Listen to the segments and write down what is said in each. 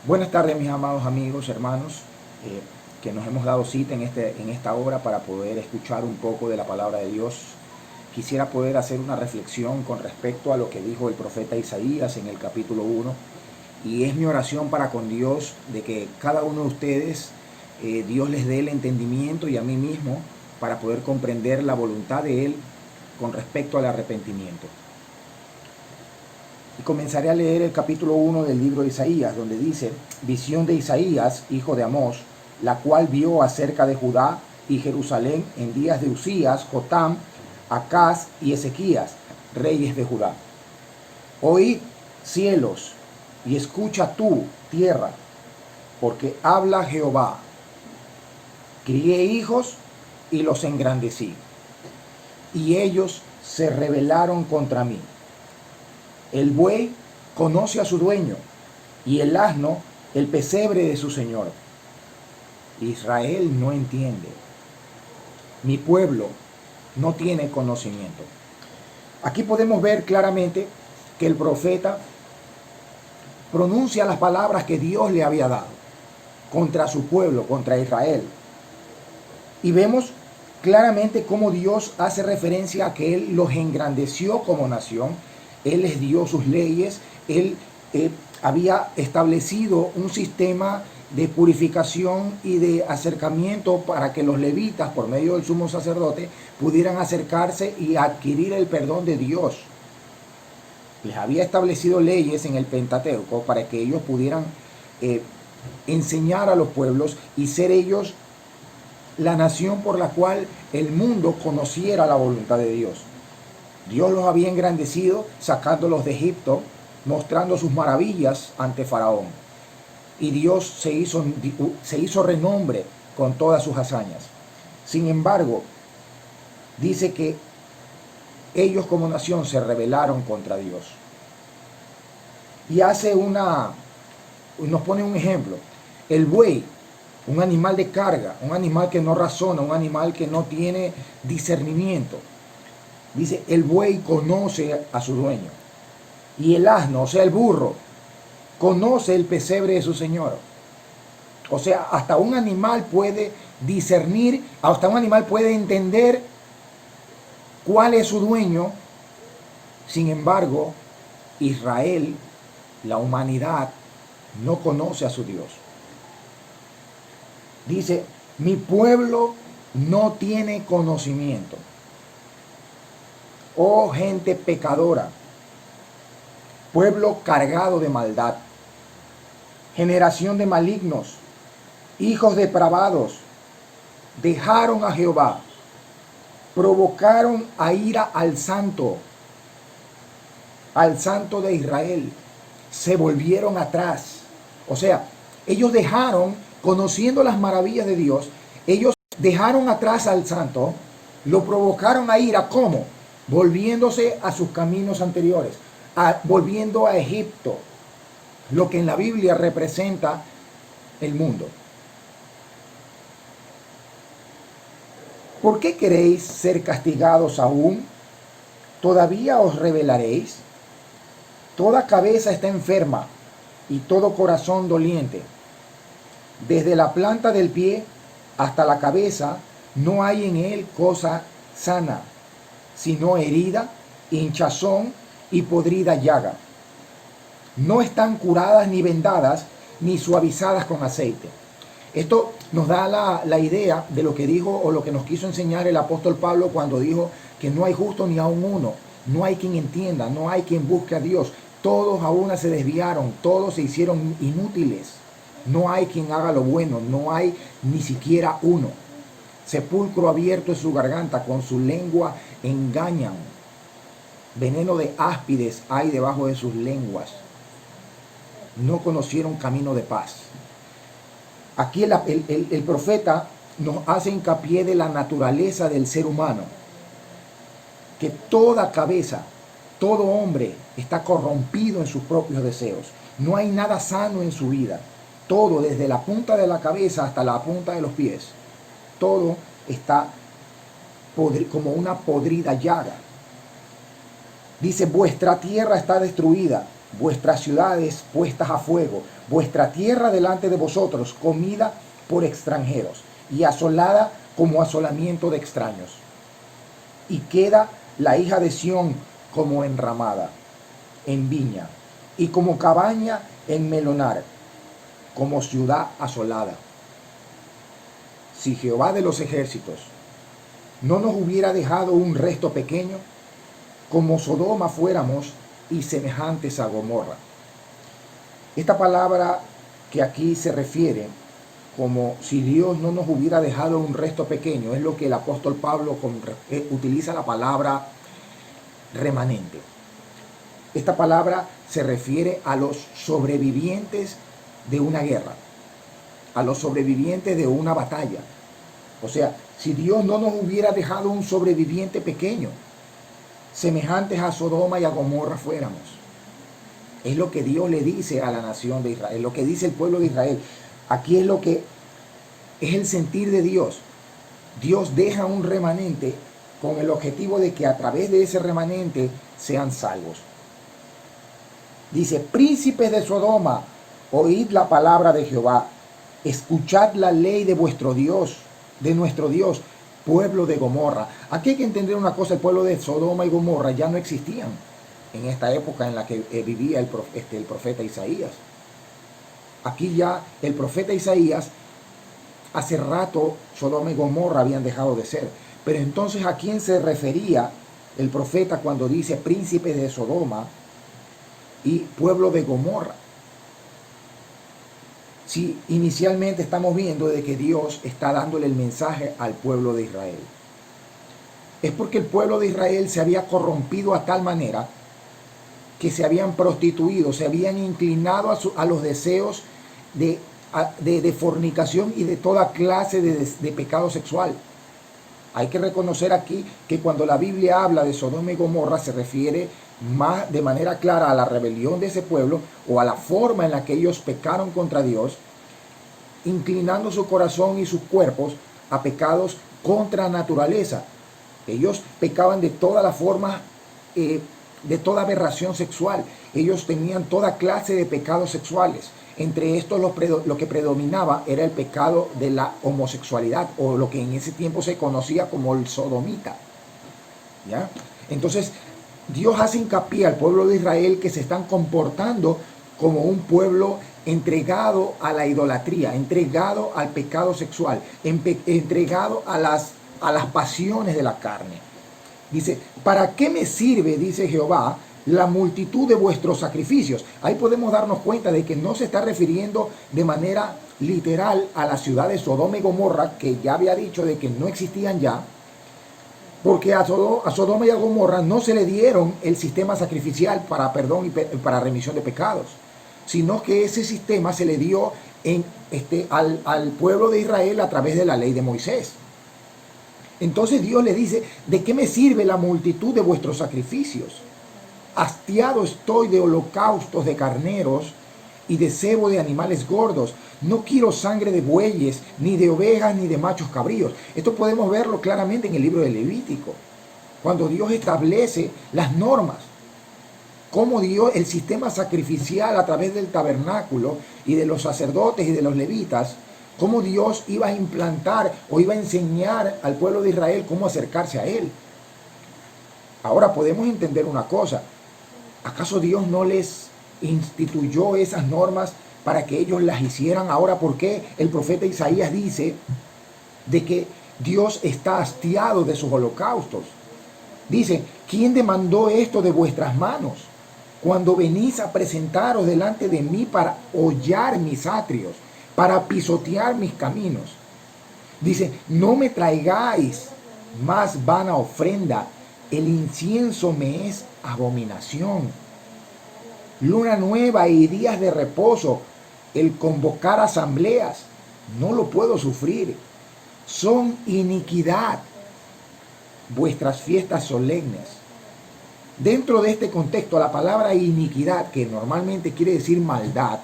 Buenas tardes, mis amados amigos, hermanos, que nos hemos dado cita en esta hora para poder escuchar un poco de la palabra de Dios. Quisiera poder hacer una reflexión con respecto a lo que dijo el profeta Isaías en el capítulo 1. Y es mi oración para con Dios de que cada uno de ustedes, Dios les dé el entendimiento y a mí mismo para poder comprender la voluntad de Él con respecto al arrepentimiento. Y comenzaré a leer el capítulo 1 del libro de Isaías, donde dice: visión de Isaías, hijo de Amós, la cual vio acerca de Judá y Jerusalén en días de Usías, Jotam, Acaz y Ezequías, reyes de Judá. Oíd, cielos, y escucha tú, tierra, porque habla Jehová. Crié hijos y los engrandecí, y ellos se rebelaron contra mí. El buey conoce a su dueño, y el asno el pesebre de su señor. Israel no entiende. Mi pueblo no tiene conocimiento. Aquí podemos ver claramente que el profeta pronuncia las palabras que Dios le había dado contra su pueblo, contra Israel. Y vemos claramente cómo Dios hace referencia a que Él los engrandeció como nación. Él les dio sus leyes, Él había establecido un sistema de purificación y de acercamiento para que los levitas, por medio del sumo sacerdote, pudieran acercarse y adquirir el perdón de Dios. Les había establecido leyes en el Pentateuco para que ellos pudieran enseñar a los pueblos y ser ellos la nación por la cual el mundo conociera la voluntad de Dios. Dios los había engrandecido sacándolos de Egipto, mostrando sus maravillas ante Faraón. Y Dios se hizo renombre con todas sus hazañas. Sin embargo, dice que ellos como nación se rebelaron contra Dios. Y nos pone un ejemplo. El buey, un animal de carga, un animal que no razona, un animal que no tiene discernimiento. Dice, el buey conoce a su dueño. Y el asno, o sea, el burro, conoce el pesebre de su señor. O sea, hasta un animal puede discernir, hasta un animal puede entender cuál es su dueño. Sin embargo, Israel, la humanidad, no conoce a su Dios. Dice, mi pueblo no tiene conocimiento. Oh gente pecadora, pueblo cargado de maldad, generación de malignos, hijos depravados, dejaron a Jehová, provocaron a ira al santo de Israel, se volvieron atrás. O sea, ellos dejaron, conociendo las maravillas de Dios, ellos dejaron atrás al santo, lo provocaron a ira. ¿Cómo? Volviéndose a sus caminos anteriores, volviendo a Egipto, lo que en la Biblia representa el mundo. ¿Por qué queréis ser castigados aún? ¿Todavía os rebelaréis? Toda cabeza está enferma y todo corazón doliente. Desde la planta del pie hasta la cabeza no hay en él cosa sana, sino herida, hinchazón y podrida llaga. No están curadas ni vendadas, ni suavizadas con aceite. Esto nos da la idea de lo que dijo o lo que nos quiso enseñar el apóstol Pablo cuando dijo que no hay justo ni aun uno, no hay quien entienda, no hay quien busque a Dios. Todos a una se desviaron, todos se hicieron inútiles. No hay quien haga lo bueno, no hay ni siquiera uno. Sepulcro abierto es su garganta, con su lengua engañan. Veneno de áspides hay debajo de sus lenguas. No conocieron camino de paz. Aquí el profeta nos hace hincapié de la naturaleza del ser humano. Que toda cabeza, todo hombre está corrompido en sus propios deseos. No hay nada sano en su vida. Todo, desde la punta de la cabeza hasta la punta de los pies, todo está como una podrida llaga. Dice, vuestra tierra está destruida, vuestras ciudades puestas a fuego, vuestra tierra delante de vosotros, comida por extranjeros y asolada como asolamiento de extraños. Y queda la hija de Sión como enramada en viña y como cabaña en melonar, como ciudad asolada. Si Jehová de los ejércitos no nos hubiera dejado un resto pequeño, como Sodoma fuéramos y semejantes a Gomorra. Esta palabra que aquí se refiere como si Dios no nos hubiera dejado un resto pequeño, es lo que el apóstol Pablo utiliza la palabra remanente. Esta palabra se refiere a los sobrevivientes de una guerra, a los sobrevivientes de una batalla. O sea, si Dios no nos hubiera dejado un sobreviviente pequeño, semejantes a Sodoma y a Gomorra fuéramos. Es lo que Dios le dice a la nación de Israel, lo que dice el pueblo de Israel. Aquí es lo que es el sentir de Dios. Dios deja un remanente con el objetivo de que a través de ese remanente sean salvos. Dice, príncipes de Sodoma, oíd la palabra de Jehová, escuchad la ley de vuestro Dios, de nuestro Dios, pueblo de Gomorra. Aquí hay que entender una cosa, el pueblo de Sodoma y Gomorra ya no existían en esta época en la que vivía el profeta Isaías. Aquí ya el profeta Isaías, hace rato Sodoma y Gomorra habían dejado de ser. Pero entonces, ¿a quién se refería el profeta cuando dice príncipes de Sodoma y pueblo de Gomorra? Si inicialmente estamos viendo de que Dios está dándole el mensaje al pueblo de Israel, es porque el pueblo de Israel se había corrompido a tal manera que se habían prostituido, se habían inclinado a los deseos de fornicación y de toda clase de pecado sexual. Hay que reconocer aquí que cuando la Biblia habla de Sodoma y Gomorra se refiere más de manera clara a la rebelión de ese pueblo o a la forma en la que ellos pecaron contra Dios, inclinando su corazón y sus cuerpos a pecados contra naturaleza. Ellos pecaban de toda la forma, de toda aberración sexual. Ellos tenían toda clase de pecados sexuales. Entre estos lo que predominaba era el pecado de la homosexualidad, o lo que en ese tiempo se conocía como el sodomita. ¿Ya? Entonces, Dios hace hincapié al pueblo de Israel que se están comportando como un pueblo entregado a la idolatría, entregado al pecado sexual, entregado a las pasiones de la carne. Dice, ¿para qué me sirve, dice Jehová, la multitud de vuestros sacrificios? Ahí podemos darnos cuenta de que no se está refiriendo de manera literal a la ciudad de Sodoma y Gomorra, que ya había dicho de que no existían ya, porque a Sodoma y a Gomorra no se le dieron el sistema sacrificial para perdón y para remisión de pecados, sino que ese sistema se le dio al pueblo de Israel a través de la ley de Moisés. Entonces Dios le dice, ¿de qué me sirve la multitud de vuestros sacrificios? Hastiado estoy de holocaustos de carneros y de cebo de animales gordos. No quiero sangre de bueyes, ni de ovejas, ni de machos cabríos. Esto podemos verlo claramente en el libro de Levítico, cuando Dios establece las normas. Cómo Dios, el sistema sacrificial a través del tabernáculo y de los sacerdotes y de los levitas, cómo Dios iba a implantar o iba a enseñar al pueblo de Israel cómo acercarse a Él. Ahora podemos entender una cosa. ¿Acaso Dios no les instituyó esas normas para que ellos las hicieran? Ahora, ¿por qué el profeta Isaías dice de que Dios está hastiado de sus holocaustos? Dice, ¿quién demandó esto de vuestras manos? Cuando venís a presentaros delante de mí para hollar mis atrios, para pisotear mis caminos. Dice, no me traigáis más vana ofrenda, el incienso me es abominación. Luna nueva y días de reposo, el convocar asambleas, no lo puedo sufrir. Son iniquidad vuestras fiestas solemnes. Dentro de este contexto, la palabra iniquidad, que normalmente quiere decir maldad,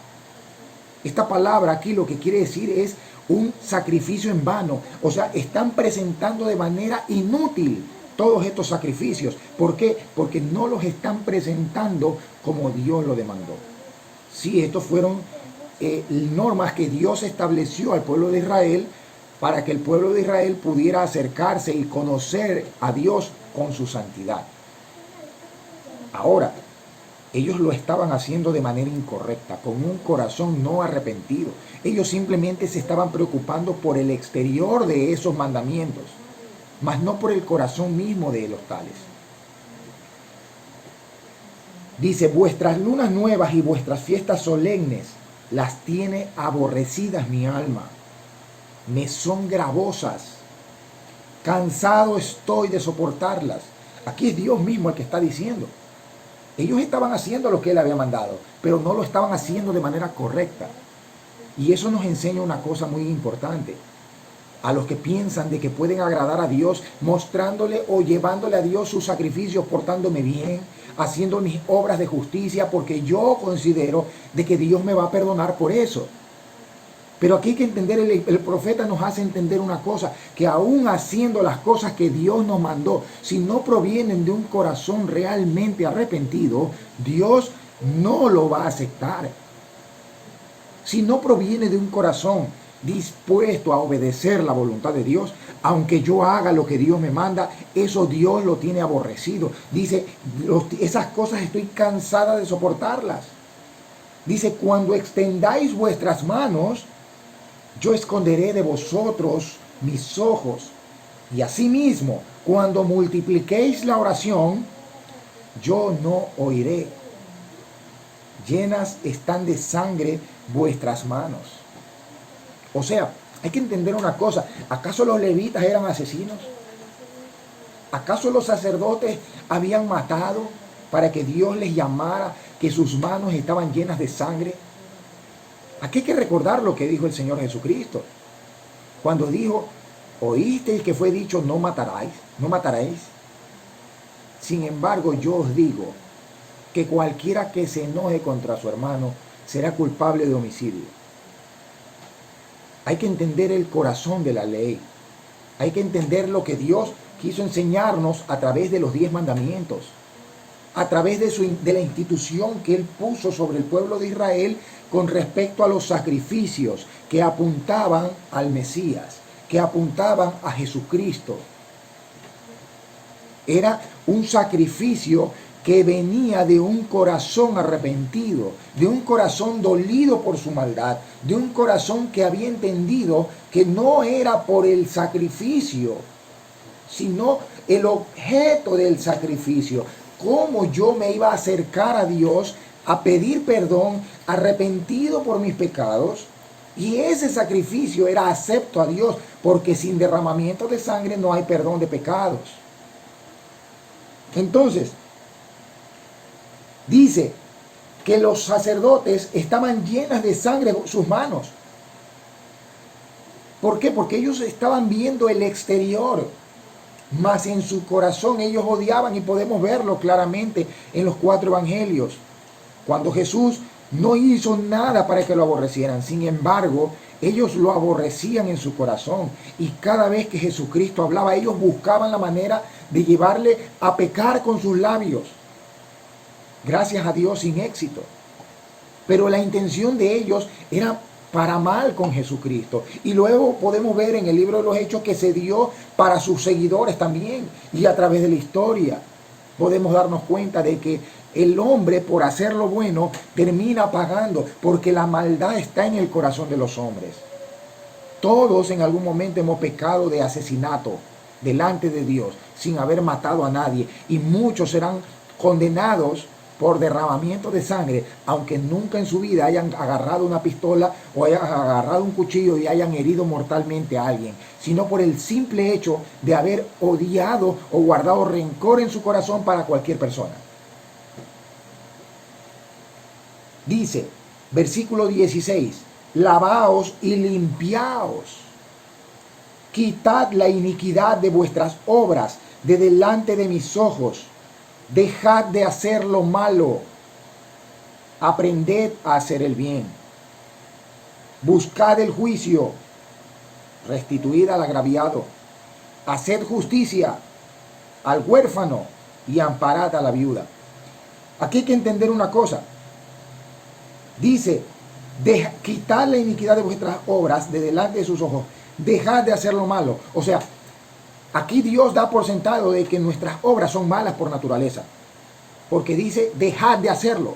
esta palabra aquí lo que quiere decir es un sacrificio en vano. O sea, están presentando de manera inútil todos estos sacrificios. ¿Por qué? Porque no los están presentando como Dios lo demandó. Sí, estos fueron normas que Dios estableció al pueblo de Israel para que el pueblo de Israel pudiera acercarse y conocer a Dios con su santidad. Ahora, ellos lo estaban haciendo de manera incorrecta, con un corazón no arrepentido. Ellos simplemente se estaban preocupando por el exterior de esos mandamientos, mas no por el corazón mismo de los tales. Dice, vuestras lunas nuevas y vuestras fiestas solemnes las tiene aborrecidas mi alma. Me son gravosas. Cansado estoy de soportarlas. Aquí es Dios mismo el que está diciendo. Ellos estaban haciendo lo que Él había mandado, pero no lo estaban haciendo de manera correcta. Y eso nos enseña una cosa muy importante. A los que piensan de que pueden agradar a Dios mostrándole o llevándole a Dios sus sacrificios, portándome bien, haciendo mis obras de justicia, porque yo considero de que Dios me va a perdonar por eso. Pero aquí hay que entender, el profeta nos hace entender una cosa, que aún haciendo las cosas que Dios nos mandó, si no provienen de un corazón realmente arrepentido, Dios no lo va a aceptar. Si no proviene de un corazón dispuesto a obedecer la voluntad de Dios, aunque yo haga lo que Dios me manda, eso Dios lo tiene aborrecido. Dice, esas cosas estoy cansada de soportarlas. Dice, cuando extendáis vuestras manos, yo esconderé de vosotros mis ojos. Y asimismo, cuando multipliquéis la oración, yo no oiré. Llenas están de sangre vuestras manos. O sea, hay que entender una cosa. ¿Acaso los levitas eran asesinos? ¿Acaso los sacerdotes habían matado para que Dios les llamara que sus manos estaban llenas de sangre? Aquí hay que recordar lo que dijo el Señor Jesucristo. Cuando dijo, oísteis que fue dicho, no mataréis, no mataréis. Sin embargo, yo os digo que cualquiera que se enoje contra su hermano será culpable de homicidio. Hay que entender el corazón de la ley. Hay que entender lo que Dios quiso enseñarnos a través de los 10 mandamientos. A través de la institución que Él puso sobre el pueblo de Israel con respecto a los sacrificios que apuntaban al Mesías, que apuntaban a Jesucristo. Era un sacrificio que venía de un corazón arrepentido, de un corazón dolido por su maldad, de un corazón que había entendido que no era por el sacrificio, sino el objeto del sacrificio. Cómo yo me iba a acercar a Dios a pedir perdón, arrepentido por mis pecados, y ese sacrificio era acepto a Dios, porque sin derramamiento de sangre no hay perdón de pecados. Entonces, dice que los sacerdotes estaban llenas de sangre sus manos. ¿Por qué? Porque ellos estaban viendo el exterior, mas en su corazón ellos odiaban, y podemos verlo claramente en los 4 evangelios. Cuando Jesús no hizo nada para que lo aborrecieran, sin embargo, ellos lo aborrecían en su corazón. Y cada vez que Jesucristo hablaba, ellos buscaban la manera de llevarle a pecar con sus labios. Gracias a Dios, sin éxito. Pero la intención de ellos era para mal con Jesucristo. Y luego podemos ver en el libro de los Hechos que se dio para sus seguidores también. Y a través de la historia podemos darnos cuenta de que el hombre, por hacer lo bueno, termina pagando, porque la maldad está en el corazón de los hombres. Todos en algún momento hemos pecado de asesinato delante de Dios, sin haber matado a nadie. Y muchos serán condenados por derramamiento de sangre, aunque nunca en su vida hayan agarrado una pistola o hayan agarrado un cuchillo y hayan herido mortalmente a alguien, sino por el simple hecho de haber odiado o guardado rencor en su corazón para cualquier persona. Dice, versículo 16, lavaos y limpiaos, quitad la iniquidad de vuestras obras de delante de mis ojos. Dejad de hacer lo malo, aprended a hacer el bien. Buscad el juicio, restituid al agraviado. Haced justicia, al huérfano y amparad a la viuda. Aquí hay que entender una cosa. Dice, quitad la iniquidad de vuestras obras de delante de sus ojos. Dejad de hacer lo malo. O sea, aquí Dios da por sentado de que nuestras obras son malas por naturaleza. Porque dice, dejad de hacerlo.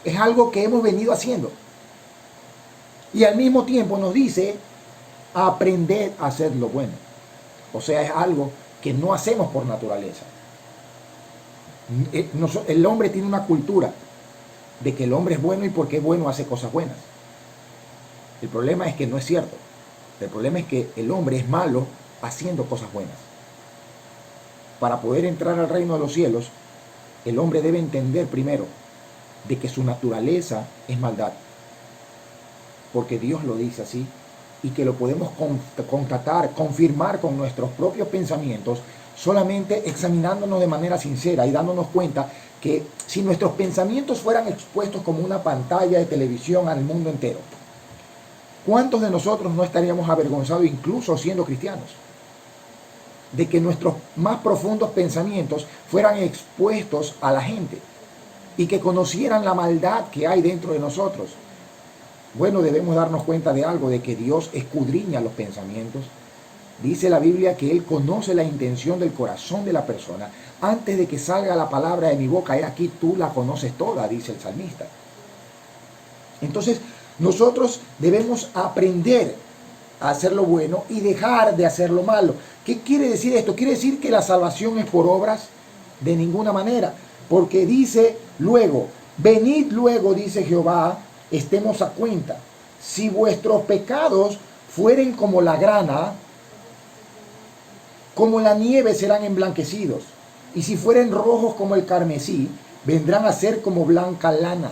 Es algo que hemos venido haciendo. Y al mismo tiempo nos dice, aprended a hacer lo bueno. O sea, es algo que no hacemos por naturaleza. El hombre tiene una cultura de que el hombre es bueno y porque es bueno hace cosas buenas. El problema es que no es cierto. El problema es que el hombre es malo haciendo cosas buenas. Para poder entrar al reino de los cielos, el hombre debe entender primero de que su naturaleza es maldad. Porque Dios lo dice así y que lo podemos constatar, confirmar con nuestros propios pensamientos, solamente examinándonos de manera sincera y dándonos cuenta que si nuestros pensamientos fueran expuestos como una pantalla de televisión al mundo entero, ¿cuántos de nosotros no estaríamos avergonzados, incluso siendo cristianos, de que nuestros más profundos pensamientos fueran expuestos a la gente y que conocieran la maldad que hay dentro de nosotros? Bueno, debemos darnos cuenta de algo, de que Dios escudriña los pensamientos. Dice la Biblia que Él conoce la intención del corazón de la persona. Antes de que salga la palabra de mi boca, he aquí tú la conoces toda, dice el salmista. Entonces, nosotros debemos aprender a hacer lo bueno y dejar de hacer lo malo. ¿Qué quiere decir esto? ¿Quiere decir que la salvación es por obras? De ninguna manera. Porque dice luego, venid luego, dice Jehová, estemos a cuenta. Si vuestros pecados fueren como la grana, como la nieve serán emblanquecidos. Y si fueren rojos como el carmesí, vendrán a ser como blanca lana.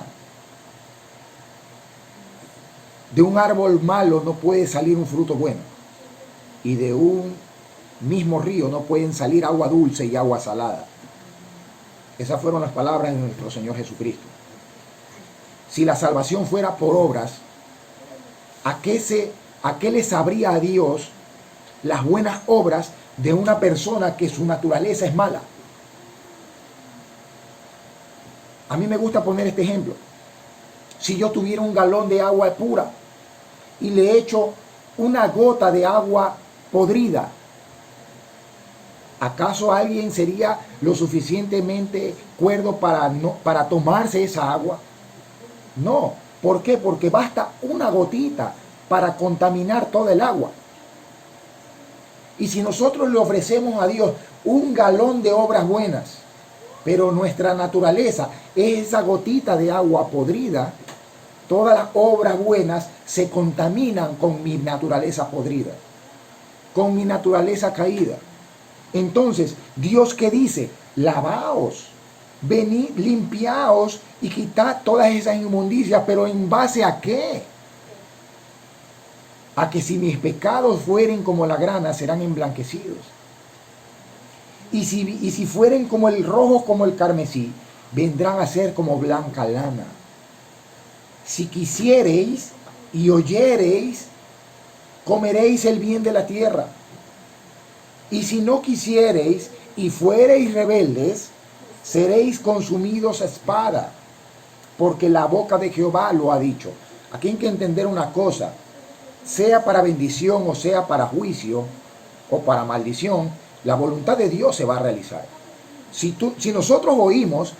De un árbol malo no puede salir un fruto bueno. Y de un mismo río no pueden salir agua dulce y agua salada. Esas fueron las palabras de nuestro Señor Jesucristo. Si la salvación fuera por obras, ¿a qué le sabría a Dios las buenas obras de una persona que su naturaleza es mala? A mí me gusta poner este ejemplo. Si yo tuviera un galón de agua pura y le echo una gota de agua podrida, ¿acaso alguien sería lo suficientemente cuerdo para tomarse esa agua? No. ¿Por qué? Porque basta una gotita para contaminar toda el agua. Y si nosotros le ofrecemos a Dios un galón de obras buenas, pero nuestra naturaleza es esa gotita de agua podrida, todas las obras buenas se contaminan con mi naturaleza podrida, con mi naturaleza caída. Entonces, ¿Dios qué dice? Lavaos, venid, limpiaos y quitad todas esas inmundicias, pero ¿en base a qué? A que si mis pecados fueren como la grana, serán emblanquecidos. Y si fueren como el rojo, como el carmesí, vendrán a ser como blanca lana. Si quisiereis y oyereis, comeréis el bien de la tierra. Y si no quisiereis y fuereis rebeldes, seréis consumidos a espada, porque la boca de Jehová lo ha dicho. Aquí hay que entender una cosa, sea para bendición o sea para juicio o para maldición, la voluntad de Dios se va a realizar. Si nosotros oímos,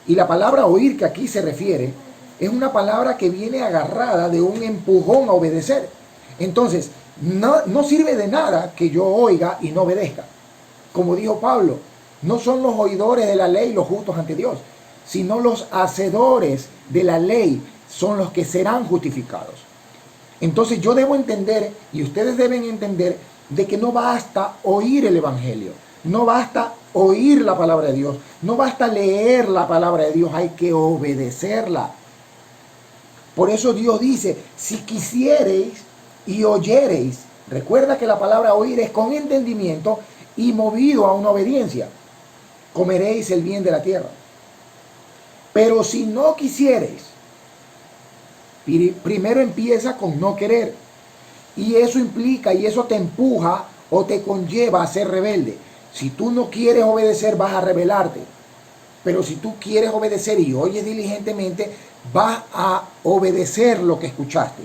y la palabra oír que aquí se refiere, es una palabra que viene agarrada de un empujón a obedecer. Entonces, no sirve de nada que yo oiga y no obedezca. Como dijo Pablo, no son los oidores de la ley los justos ante Dios, sino los hacedores de la ley son los que serán justificados. Entonces yo debo entender, y ustedes deben entender, de que no basta oír el Evangelio, no basta oír la palabra de Dios, no basta leer la palabra de Dios, hay que obedecerla. Por eso Dios dice, si quisiereis y oyereis, recuerda que la palabra oír es con entendimiento y movido a una obediencia, comeréis el bien de la tierra. Pero si no quisiereis, primero empieza con no querer. Y eso implica y eso te empuja o te conlleva a ser rebelde. Si tú no quieres obedecer, vas a rebelarte. Pero si tú quieres obedecer y oyes diligentemente, vas a obedecer lo que escuchaste.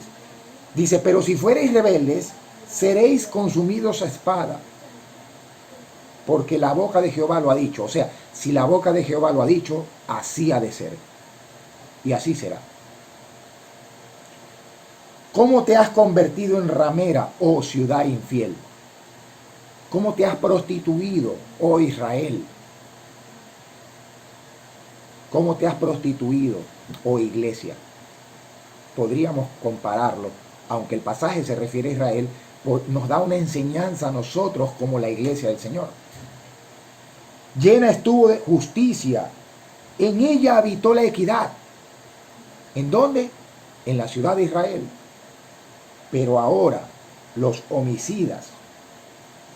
Dice, pero si fuereis rebeldes, seréis consumidos a espada. Porque la boca de Jehová lo ha dicho. O sea, si la boca de Jehová lo ha dicho, así ha de ser. Y así será. ¿Cómo te has convertido en ramera, oh ciudad infiel? ¿Cómo te has prostituido, oh Israel? ¿Cómo te has prostituido, oh iglesia? Podríamos compararlo, aunque el pasaje se refiere a Israel, nos da una enseñanza a nosotros como la iglesia del Señor. Llena estuvo de justicia, en ella habitó la equidad. ¿En dónde? En la ciudad de Israel. Pero ahora los homicidas,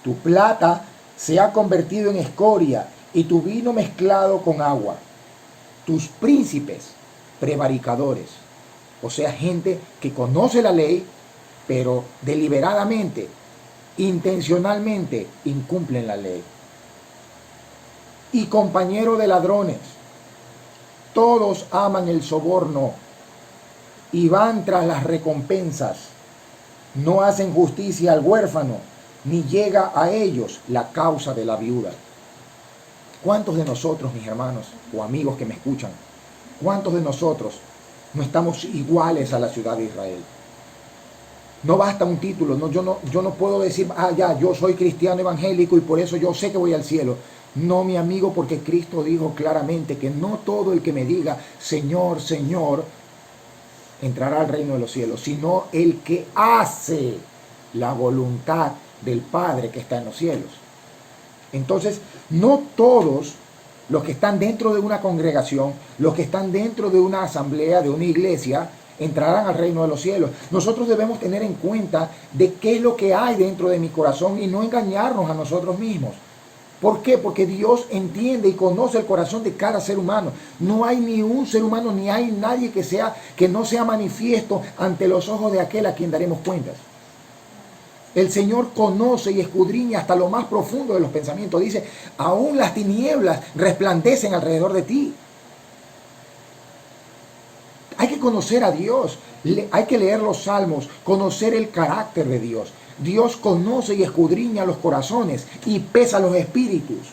tu plata se ha convertido en escoria y tu vino mezclado con agua. Tus príncipes prevaricadores, o sea, gente que conoce la ley, pero deliberadamente, intencionalmente incumplen la ley. Y compañero de ladrones, todos aman el soborno y van tras las recompensas. No hacen justicia al huérfano, ni llega a ellos la causa de la viuda. ¿Cuántos de nosotros, mis hermanos o amigos que me escuchan, cuántos de nosotros no estamos iguales a la ciudad de Israel? No basta un título, no, yo no puedo decir, yo soy cristiano evangélico y por eso yo sé que voy al cielo. No, mi amigo, porque Cristo dijo claramente que no todo el que me diga, Señor, Señor, entrará al reino de los cielos, sino el que hace la voluntad del Padre que está en los cielos. Entonces, no todos los que están dentro de una congregación, los que están dentro de una asamblea, de una iglesia, entrarán al reino de los cielos. Nosotros debemos tener en cuenta de qué es lo que hay dentro de mi corazón y no engañarnos a nosotros mismos. ¿Por qué? Porque Dios entiende y conoce el corazón de cada ser humano. No hay ni un ser humano, ni hay nadie que no sea manifiesto ante los ojos de aquel a quien daremos cuentas. El Señor conoce y escudriña hasta lo más profundo de los pensamientos. Dice, aún las tinieblas resplandecen alrededor de ti. Hay que conocer a Dios, hay que leer los salmos, conocer el carácter de Dios. Dios conoce y escudriña los corazones y pesa los espíritus.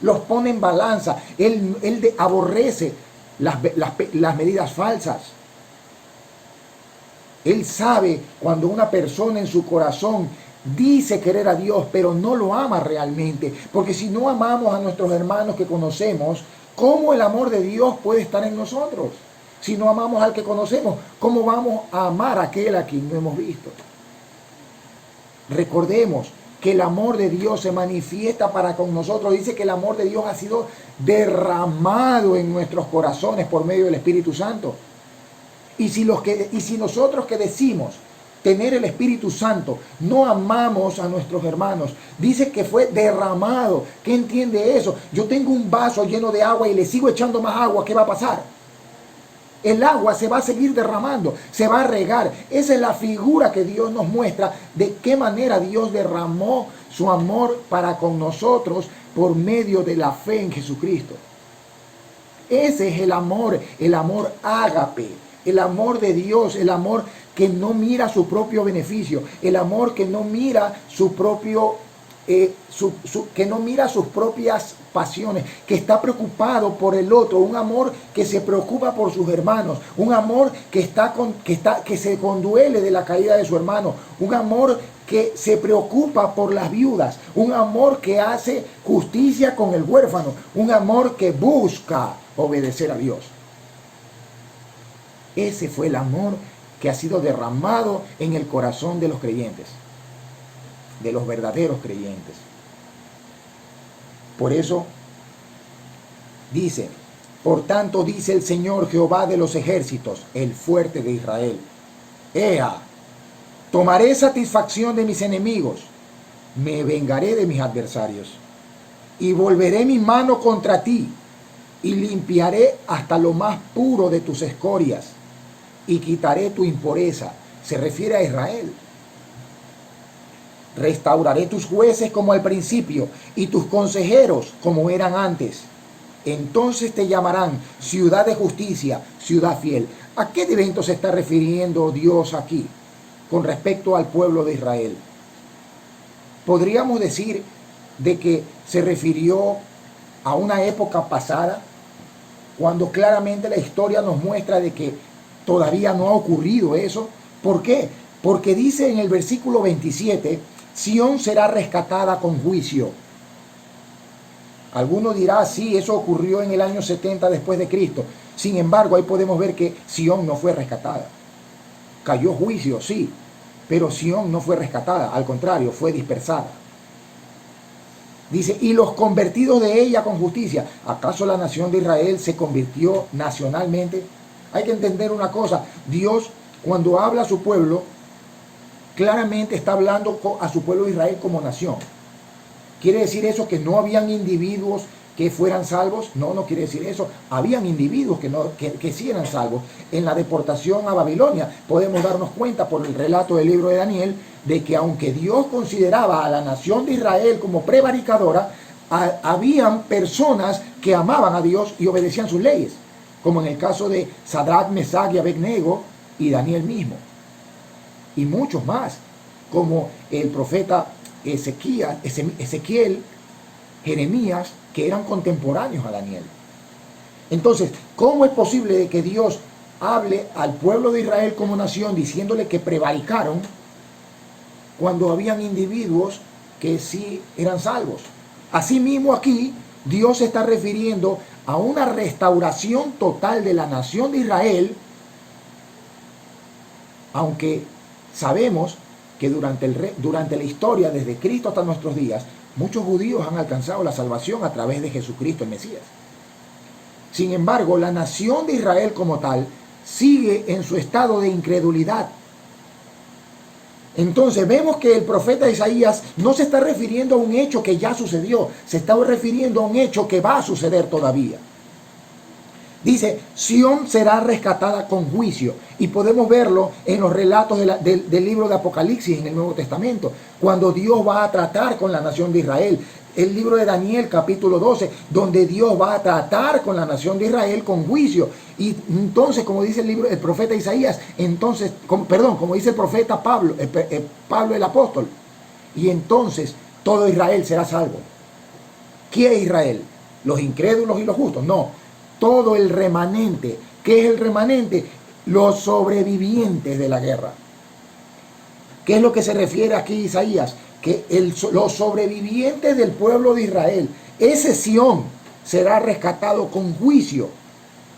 Los pone en balanza. Él aborrece las medidas falsas. Él sabe cuando una persona en su corazón dice querer a Dios, pero no lo ama realmente. Porque si no amamos a nuestros hermanos que conocemos, ¿cómo el amor de Dios puede estar en nosotros? Si no amamos al que conocemos, ¿cómo vamos a amar a aquel a quien no hemos visto? Recordemos que el amor de Dios se manifiesta para con nosotros. Dice que el amor de Dios ha sido derramado en nuestros corazones por medio del Espíritu Santo. Y si nosotros que decimos tener el Espíritu Santo no amamos a nuestros hermanos, dice que fue derramado. ¿Qué entiende eso? Yo tengo un vaso lleno de agua y le sigo echando más agua. ¿Qué va a pasar? El agua se va a seguir derramando, se va a regar. Esa es la figura que Dios nos muestra de qué manera Dios derramó su amor para con nosotros por medio de la fe en Jesucristo. Ese es el amor ágape, el amor de Dios, el amor que no mira su propio beneficio, el amor que no mira su propio que no mira sus propias pasiones, que está preocupado por el otro, un amor que se preocupa por sus hermanos, un amor que se conduele de la caída de su hermano, un amor que se preocupa por las viudas, un amor que hace justicia con el huérfano, un amor que busca obedecer a Dios. Ese fue el amor que ha sido derramado en el corazón de los creyentes, de los verdaderos creyentes. Por eso dice, por tanto dice el Señor Jehová de los ejércitos, el fuerte de Israel: Ea, tomaré satisfacción de mis enemigos, me vengaré de mis adversarios, y volveré mi mano contra ti, y limpiaré hasta lo más puro de tus escorias, y quitaré tu impureza. Se refiere a Israel. Restauraré tus jueces como al principio y tus consejeros como eran antes. Entonces te llamarán ciudad de justicia, ciudad fiel. ¿A qué evento se está refiriendo Dios aquí con respecto al pueblo de Israel? Podríamos decir de que se refirió a una época pasada, cuando claramente la historia nos muestra de que todavía no ha ocurrido eso. ¿Por qué? Porque dice en el versículo 27, Sión será rescatada con juicio. Alguno dirá, sí, eso ocurrió en el año 70 después de Cristo. Sin embargo, ahí podemos ver que Sión no fue rescatada. Cayó juicio, sí, pero Sión no fue rescatada, al contrario, fue dispersada. Dice, y los convertidos de ella con justicia. ¿Acaso la nación de Israel se convirtió nacionalmente? Hay que entender una cosa, Dios cuando habla a su pueblo, claramente está hablando a su pueblo de Israel como nación. ¿Quiere decir eso que no habían individuos que fueran salvos? No, no quiere decir eso. Habían individuos que sí eran salvos. En la deportación a Babilonia podemos darnos cuenta por el relato del libro de Daniel de que aunque Dios consideraba a la nación de Israel como prevaricadora, habían personas que amaban a Dios y obedecían sus leyes, como en el caso de Sadrach, Mesach y Abednego y Daniel mismo. Y muchos más, como el profeta Ezequiel, Jeremías, que eran contemporáneos a Daniel. Entonces, ¿cómo es posible que Dios hable al pueblo de Israel como nación diciéndole que prevaricaron cuando habían individuos que sí eran salvos? Asimismo aquí, Dios se está refiriendo a una restauración total de la nación de Israel, aunque sabemos que durante la historia, desde Cristo hasta nuestros días, muchos judíos han alcanzado la salvación a través de Jesucristo el Mesías. Sin embargo, la nación de Israel como tal sigue en su estado de incredulidad. Entonces vemos que el profeta Isaías no se está refiriendo a un hecho que ya sucedió, se está refiriendo a un hecho que va a suceder todavía. Dice, Sión será rescatada con juicio. Y podemos verlo en los relatos del libro de Apocalipsis en el Nuevo Testamento, cuando Dios va a tratar con la nación de Israel. El libro de Daniel capítulo 12, donde Dios va a tratar con la nación de Israel con juicio. Y entonces, como dice el profeta Isaías, como dice el profeta Pablo, Pablo el apóstol, y entonces todo Israel será salvo. ¿Quién es Israel? ¿Los incrédulos y los justos? No. Todo el remanente. ¿Qué es el remanente? Los sobrevivientes de la guerra. ¿Qué es lo que se refiere aquí Isaías? Que los sobrevivientes del pueblo de Israel, ese Sión, será rescatado con juicio.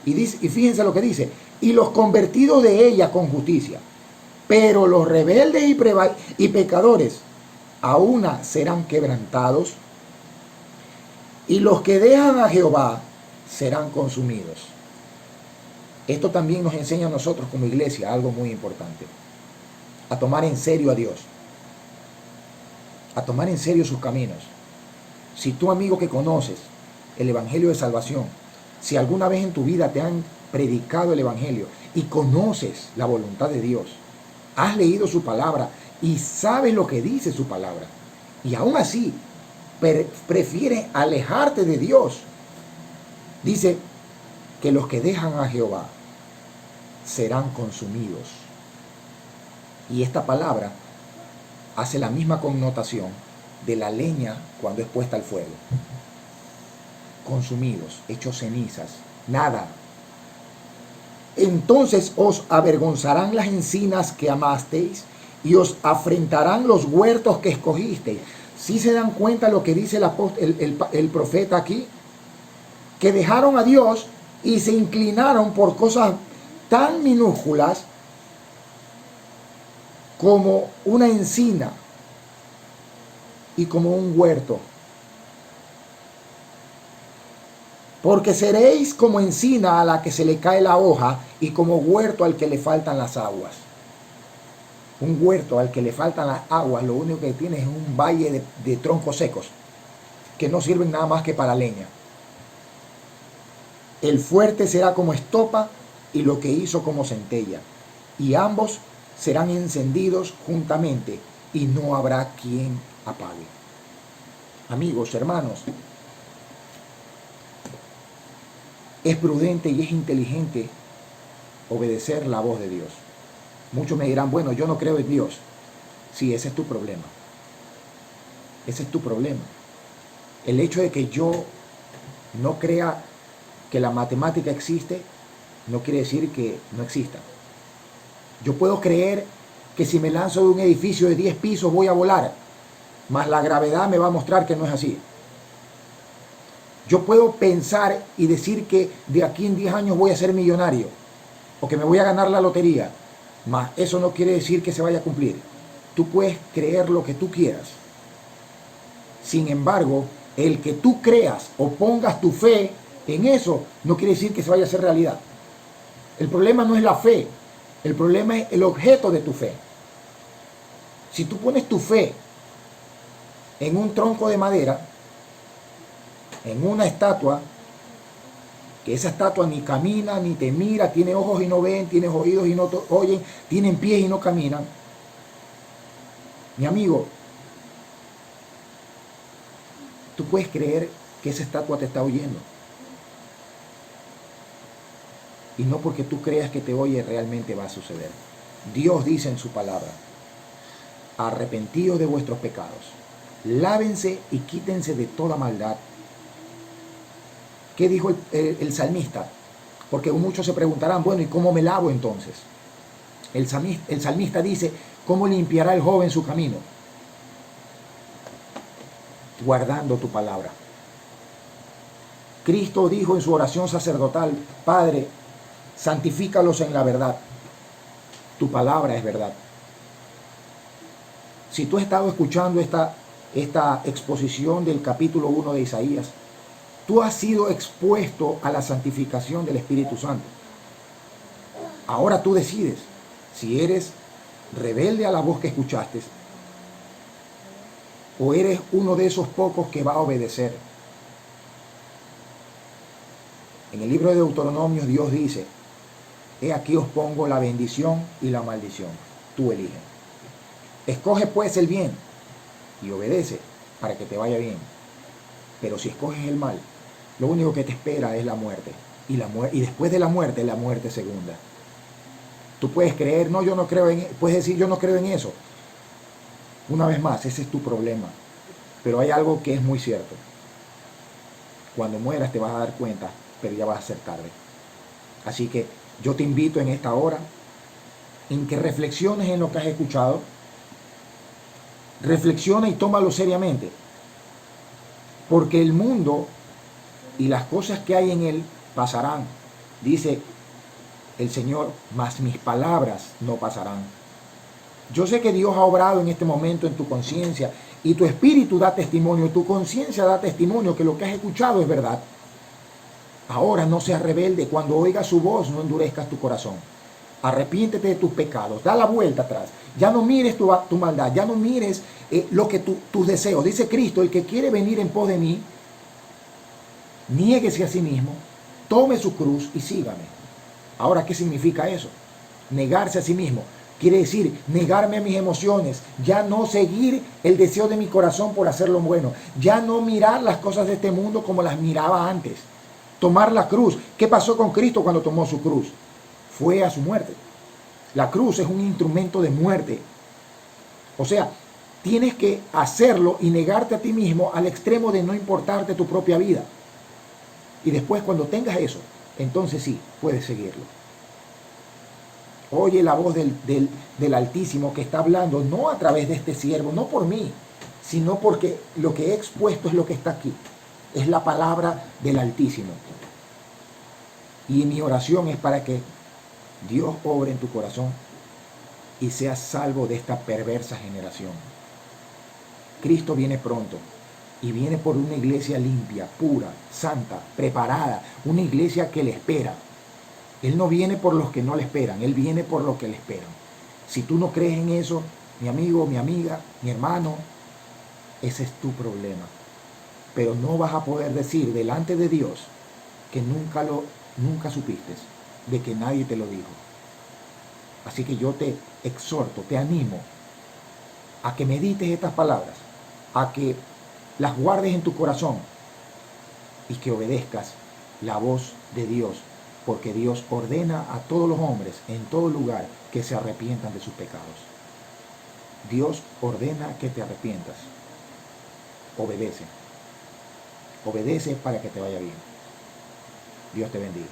Y fíjense lo que dice, y los convertidos de ella con justicia. Pero los rebeldes y pecadores a una serán quebrantados, y los que dejan a Jehová serán consumidos. Esto también nos enseña a nosotros como iglesia algo muy importante: a tomar en serio a Dios, a tomar en serio sus caminos. Si tú, amigo, que conoces el evangelio de salvación, si alguna vez en tu vida te han predicado el evangelio y conoces la voluntad de Dios, has leído su palabra y sabes lo que dice su palabra, y aún así prefieres alejarte de Dios, dice que los que dejan a Jehová serán consumidos. Y esta palabra hace la misma connotación de la leña cuando es puesta al fuego. Consumidos, hechos cenizas, nada. Entonces os avergonzarán las encinas que amasteis y os afrentarán los huertos que escogisteis. ¿Sí se dan cuenta lo que dice el profeta aquí? Que dejaron a Dios y se inclinaron por cosas tan minúsculas como una encina y como un huerto. Porque seréis como encina a la que se le cae la hoja y como huerto al que le faltan las aguas. Un huerto al que le faltan las aguas, lo único que tiene es un valle de troncos secos que no sirven nada más que para leña. El fuerte será como estopa y lo que hizo como centella, y ambos serán encendidos juntamente, y no habrá quien apague. Amigos, hermanos, es prudente y es inteligente obedecer la voz de Dios. Muchos me dirán, bueno, yo no creo en Dios. Sí, ese es tu problema. Ese es tu problema. El hecho de que yo no crea que la matemática existe, no quiere decir que no exista. Yo puedo creer que si me lanzo de un edificio de 10 pisos voy a volar, mas la gravedad me va a mostrar que no es así. Yo puedo pensar y decir que de aquí en 10 años voy a ser millonario o que me voy a ganar la lotería, mas eso no quiere decir que se vaya a cumplir. Tú puedes creer lo que tú quieras. Sin embargo, el que tú creas o pongas tu fe en eso no quiere decir que se vaya a hacer realidad. El problema no es la fe, el problema es el objeto de tu fe. Si tú pones tu fe en un tronco de madera, en una estatua, que esa estatua ni camina, ni te mira, tiene ojos y no ven, tiene oídos y no oyen, tienen pies y no caminan. Mi amigo, tú puedes creer que esa estatua te está oyendo. Y no porque tú creas que te oye realmente va a suceder. Dios dice en su palabra, arrepentíos de vuestros pecados, lávense y quítense de toda maldad. ¿Qué dijo el salmista? Porque muchos se preguntarán, bueno, ¿y cómo me lavo entonces? El salmista dice, ¿cómo limpiará el joven su camino? Guardando tu palabra. Cristo dijo en su oración sacerdotal, Padre, santifícalos en la verdad. Tu palabra es verdad. Si tú has estado escuchando esta exposición del capítulo 1 de Isaías, tú has sido expuesto a la santificación del Espíritu Santo. Ahora tú decides si eres rebelde a la voz que escuchaste o eres uno de esos pocos que va a obedecer. En el libro de Deuteronomio Dios dice, he aquí os pongo la bendición y la maldición. Tú eliges. Escoge pues el bien y obedece para que te vaya bien. Pero si escoges el mal, lo único que te espera es la muerte. Y después de la muerte segunda. Tú puedes creer, no, yo no creo en, puedes decir, yo no creo en eso. Una vez más, ese es tu problema. Pero hay algo que es muy cierto. Cuando mueras te vas a dar cuenta, pero ya va a ser tarde. Así que yo te invito en esta hora en que reflexiones en lo que has escuchado. Reflexiona y tómalo seriamente. Porque el mundo y las cosas que hay en él pasarán. Dice el Señor, mas mis palabras no pasarán. Yo sé que Dios ha obrado en este momento en tu conciencia y tu espíritu da testimonio, tu conciencia da testimonio que lo que has escuchado es verdad. Ahora no seas rebelde, cuando oigas su voz no endurezcas tu corazón. Arrepiéntete de tus pecados, da la vuelta atrás. Ya no mires tu maldad, ya no mires lo que tus deseos. Dice Cristo, el que quiere venir en pos de mí, niéguese a sí mismo, tome su cruz y sígame. Ahora, ¿qué significa eso? Negarse a sí mismo. Quiere decir, negarme a mis emociones, ya no seguir el deseo de mi corazón por hacer lo bueno, ya no mirar las cosas de este mundo como las miraba antes. Tomar la cruz. ¿Qué pasó con Cristo cuando tomó su cruz? Fue a su muerte. La cruz es un instrumento de muerte. O sea, tienes que hacerlo y negarte a ti mismo al extremo de no importarte tu propia vida. Y después cuando tengas eso, entonces sí, puedes seguirlo. Oye la voz del Altísimo que está hablando, no a través de este siervo, no por mí, sino porque lo que he expuesto es lo que está aquí. Es la palabra del Altísimo. Y mi oración es para que Dios obre en tu corazón y seas salvo de esta perversa generación. Cristo viene pronto y viene por una iglesia limpia, pura, santa, preparada, una iglesia que le espera. Él no viene por los que no le esperan, Él viene por los que le esperan. Si tú no crees en eso, mi amigo, mi amiga, mi hermano, ese es tu problema. Pero no vas a poder decir delante de Dios que nunca supiste, de que nadie te lo dijo. Así que yo te exhorto, te animo a que medites estas palabras, a que las guardes en tu corazón y que obedezcas la voz de Dios, porque Dios ordena a todos los hombres en todo lugar que se arrepientan de sus pecados. Dios ordena que te arrepientas. Obedece. Obedece para que te vaya bien. Dios te bendiga.